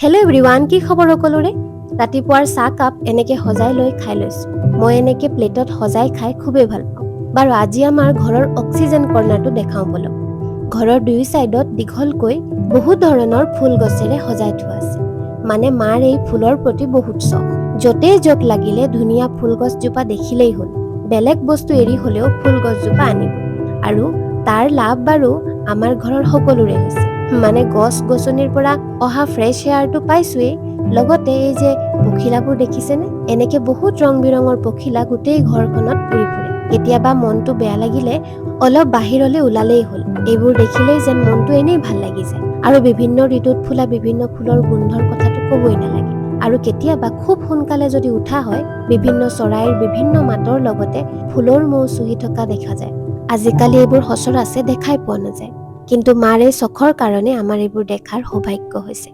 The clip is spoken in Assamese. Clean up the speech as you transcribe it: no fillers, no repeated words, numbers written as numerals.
হেল্ল' এভৰিৱান, কি খবৰ সকলোৰে? ৰাতিপুৱাৰ চাহ কাপ এনেকে সজাই লৈ খাই লৈছোঁ। মই এনেকে প্লেটত সজাই খাই খুবেই ভাল পাওঁ। বাৰু আজি আমাৰ ঘৰৰ অক্সিজেন কৰ্ণাৰটো দেখাওঁ বলক। ঘৰৰ দুই চাইডত দীঘলকৈ বহুত ধৰণৰ ফুল গছেৰে সজাই থোৱা আছে। মানে মাৰ এই ফুলৰ প্ৰতি বহুত চখ। য'তেই য'ত লাগিলে ধুনীয়া ফুল গছজোপা দেখিলেই হ'ল। বেলেগ বস্তু এৰি হ'লেও ফুল গছজোপা আনিব। আৰু তাৰ লাভ বাৰু আমাৰ ঘৰৰ সকলোৰে হৈছে। মানে গছ-গছনিৰ পৰা অহা ফ্ৰেছ এয়াৰটো পাইছোৱেই, লগতে এই যে পখিলাবোৰ দেখিছেনে? এনেকে বহুত ৰং বিৰঙৰ পখিলা গোটেই ঘৰখনত উৰি ফুৰে। কেতিয়াবা মনটো বেয়া লাগিলে অলপ বাহিৰলৈ ওলালেই হ'ল। এইবোৰ দেখিলেই যেন মনটো এনেই ভাল লাগি যায়। আৰু বিভিন্ন ঋতুত ফুলা বিভিন্ন ফুলৰ গোন্ধৰ কথাটো ক'বই নালাগে। আৰু কেতিয়াবা খুব সোনকালে যদি উঠা হয়, বিভিন্ন চৰাইৰ বিভিন্ন মাতৰ লগতে ফুলৰ মৌ চুহি থকা দেখা যায়। আজিকালি এইবোৰ সচৰাচৰ দেখাই পোৱা নাযায়। কিন্তু মাৰ এই চখৰ কাৰণে আমাৰ এইবোৰ দেখাৰ সৌভাগ্য হৈছে।